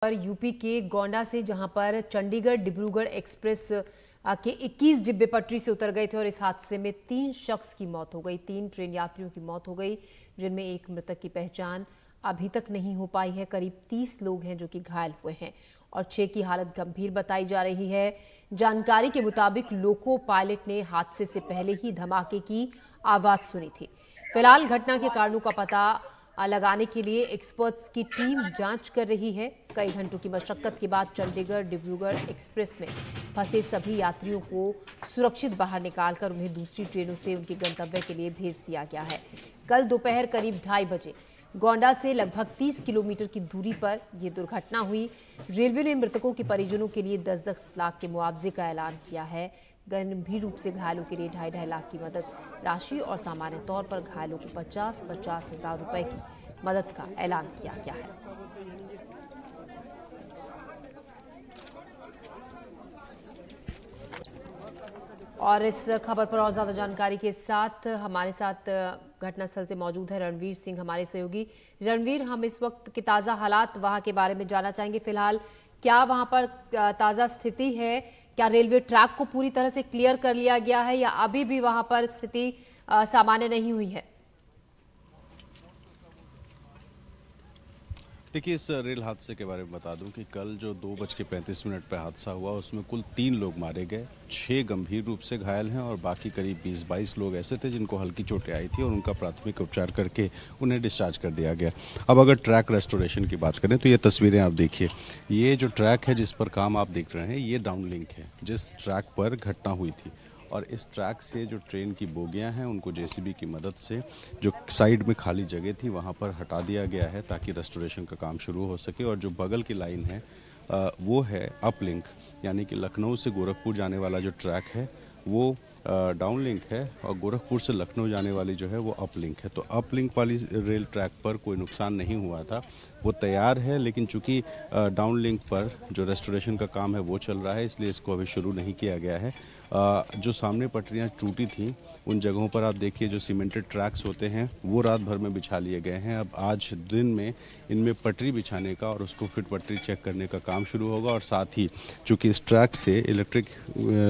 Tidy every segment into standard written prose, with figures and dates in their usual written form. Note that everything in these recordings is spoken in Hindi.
पर यूपी के गोंडा से जहां पर चंडीगढ़ डिब्रूगढ़ एक्सप्रेस के 21 डिब्बे पटरी से उतर गए थे और इस हादसे में 3 शख्स की मौत हो गई। 3 ट्रेन यात्रियों की मौत हो गई, जिनमें एक मृतक की पहचान अभी तक नहीं हो पाई है। करीब 30 लोग हैं जो कि घायल हुए हैं और 6 की हालत गंभीर बताई जा रही है। जानकारी के मुताबिक लोको पायलट ने हादसे से पहले ही धमाके की आवाज सुनी थी। फिलहाल घटना के कारणों का पता लगाने के लिए एक्सपर्ट्स की टीम जांच कर रही है। कई घंटों की मशक्कत के बाद चंडीगढ़ डिब्रूगढ़ एक्सप्रेस में फंसे सभी यात्रियों को सुरक्षित बाहर निकालकर उन्हें दूसरी ट्रेनों से उनके गंतव्य के लिए भेज दिया गया है। कल दोपहर करीब 2:30 बजे गोंडा से लगभग 30 किलोमीटर की दूरी पर यह दुर्घटना हुई। रेलवे ने मृतकों के परिजनों के लिए 10-10 लाख के मुआवजे का ऐलान किया है। गंभीर रूप से घायलों के लिए 2.5 लाख की मदद राशि और सामान्य तौर पर घायलों को 50-50 हजार रुपए की मदद का ऐलान किया गया है। और इस खबर पर और ज्यादा जानकारी के साथ हमारे साथ घटनास्थल से मौजूद है रणवीर सिंह, हमारे सहयोगी। रणवीर, हम इस वक्त के ताजा हालात वहां के बारे में जानना चाहेंगे। फिलहाल क्या वहां पर ताजा स्थिति है? क्या रेलवे ट्रैक को पूरी तरह से क्लियर कर लिया गया है या अभी भी वहां पर स्थिति सामान्य नहीं हुई है? देखिए, इस रेल हादसे के बारे में बता दूं कि कल जो 2:35 पर हादसा हुआ उसमें कुल 3 लोग मारे गए, 6 गंभीर रूप से घायल हैं और बाकी करीब 20-22 लोग ऐसे थे जिनको हल्की चोटें आई थी और उनका प्राथमिक उपचार करके उन्हें डिस्चार्ज कर दिया गया। अब अगर ट्रैक रेस्टोरेशन की बात करें तो ये तस्वीरें आप देखिए, ये जो ट्रैक है जिस पर काम आप देख रहे हैं ये डाउनलिंक है जिस ट्रैक पर घटना हुई थी। और इस ट्रैक से जो ट्रेन की बोगियां हैं उनको जेसीबी की मदद से जो साइड में खाली जगह थी वहां पर हटा दिया गया है ताकि रेस्टोरेशन का काम शुरू हो सके। और जो बगल की लाइन है वो है अपलिंक, यानी कि लखनऊ से गोरखपुर जाने वाला जो ट्रैक है वो डाउन लिंक है और गोरखपुर से लखनऊ जाने वाली जो है वो अपलिंक है। तो अपलिंक वाली रेल ट्रैक पर कोई नुकसान नहीं हुआ था, वो तैयार है, लेकिन चूंकि डाउन लिंक पर जो रेस्टोरेशन का काम है वो चल रहा है इसलिए इसको अभी शुरू नहीं किया गया है। जो सामने पटरियां टूटी थी उन जगहों पर आप देखिए जो सीमेंटेड ट्रैक्स होते हैं वो रात भर में बिछा लिए गए हैं। अब आज दिन में इनमें पटरी बिछाने का और उसको फिट पटरी चेक करने का काम शुरू होगा। और साथ ही चूंकि इस ट्रैक से इलेक्ट्रिक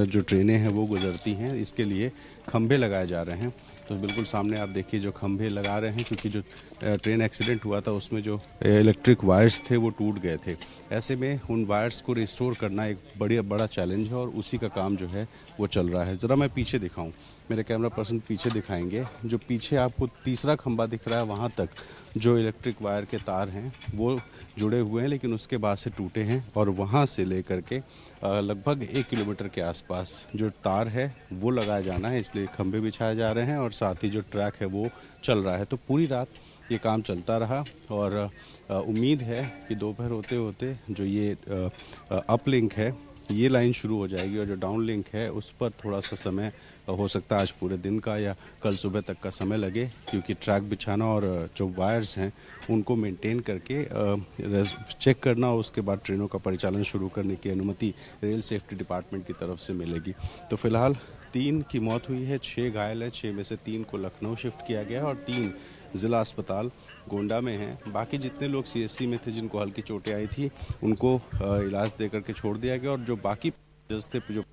जो ट्रेनें हैं वो गुजरती हैं, इसके लिए खंभे लगाए जा रहे हैं। तो बिल्कुल सामने आप देखिए जो खंभे लगा रहे हैं, क्योंकि जो ट्रेन एक्सीडेंट हुआ था उसमें जो इलेक्ट्रिक वायर्स थे वो टूट गए थे। ऐसे में उन वायर्स को रिस्टोर करना एक बड़ा चैलेंज है और उसी का काम जो है वो चल रहा है। ज़रा मैं पीछे दिखाऊं, मेरे कैमरा पर्सन पीछे दिखाएंगे। जो पीछे आपको तीसरा खंभा दिख रहा है वहाँ तक जो इलेक्ट्रिक वायर के तार हैं वो जुड़े हुए हैं, लेकिन उसके बाद से टूटे हैं और वहाँ से लेकर के लगभग 1 किलोमीटर के आसपास जो तार है वो लगाया जाना है, इसलिए खंभे बिछाए जा रहे हैं और साथ ही जो ट्रैक है वो चल रहा है। तो पूरी रात ये काम चलता रहा और उम्मीद है कि दोपहर होते होते जो ये अपलिंक है ये लाइन शुरू हो जाएगी और जो डाउन लिंक है उस पर थोड़ा सा समय हो सकता है आज पूरे दिन का या कल सुबह तक का समय लगे, क्योंकि ट्रैक बिछाना और जो वायर्स हैं उनको मेंटेन करके चेक करना और उसके बाद ट्रेनों का परिचालन शुरू करने की अनुमति रेल सेफ्टी डिपार्टमेंट की तरफ से मिलेगी। तो फिलहाल 3 की मौत हुई है, 6 घायल है, 6 में से 3 को लखनऊ शिफ्ट किया गया है और 3 जिला अस्पताल गोंडा में हैं। बाकी जितने लोग सीएससी में थे जिनको हल्की चोटें आई थी उनको इलाज दे करके छोड़ दिया गया और जो बाकी पैसेंजर्स थे जो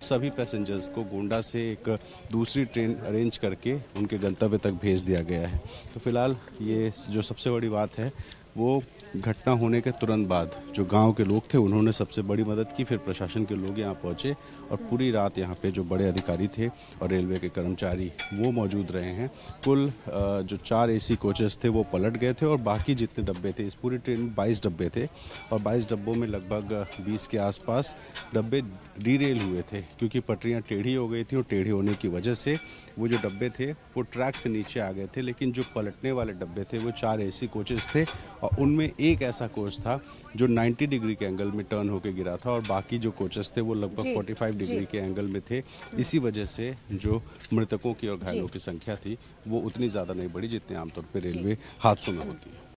सभी पैसेंजर्स को गोंडा से एक दूसरी ट्रेन अरेंज करके उनके गंतव्य तक भेज दिया गया है। तो फिलहाल ये जो सबसे बड़ी बात है वो घटना होने के तुरंत बाद जो गांव के लोग थे उन्होंने सबसे बड़ी मदद की, फिर प्रशासन के लोग यहां पहुंचे और पूरी रात यहां पे जो बड़े अधिकारी थे और रेलवे के कर्मचारी वो मौजूद रहे हैं। कुल जो 4 एसी कोचेस थे वो पलट गए थे और बाकी जितने डब्बे थे, इस पूरी ट्रेन में 22 डब्बे थे और 22 डब्बों में लगभग 20 के आसपास डब्बे डीरेल हुए थे, क्योंकि पटरियाँ टेढ़ी हो गई थी और टेढ़ी होने की वजह से वो जो डब्बे थे वो ट्रैक से नीचे आ गए थे। लेकिन जो पलटने वाले डब्बे थे वो 4 एसी कोचेस थे और उनमें एक ऐसा कोच था जो 90 डिग्री के एंगल में टर्न होकर गिरा था और बाकी जो कोचेस थे वो लगभग 45 डिग्री के एंगल में थे। इसी वजह से जो मृतकों की और घायलों की संख्या थी वो उतनी ज़्यादा नहीं बढ़ी जितने आमतौर पर रेलवे हादसों में होती है।